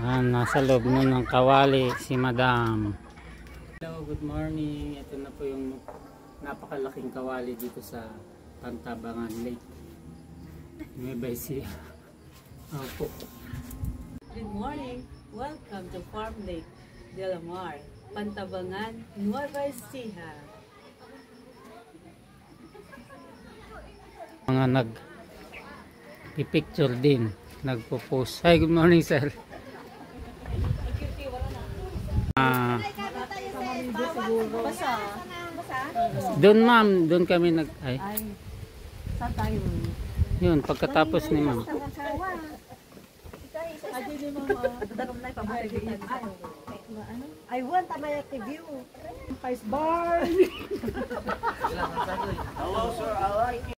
Nasa loob nun ng kawali si Madam. Hello, good morning. Ito na po yung napakalaking kawali dito sa Pantabangan Lake. Nueva Ecija. Opo. Good morning. Welcome to Farm Lake de la Mar, Pantabangan, Nueva Ecija. Mga nag-picture din, nagpo-post. Hi, good morning sir. Doon ma'am, doon kami ay. Saan tayo? Yun, pagkatapos ni ma'am. I want a may view. Ice bar. Hello sir,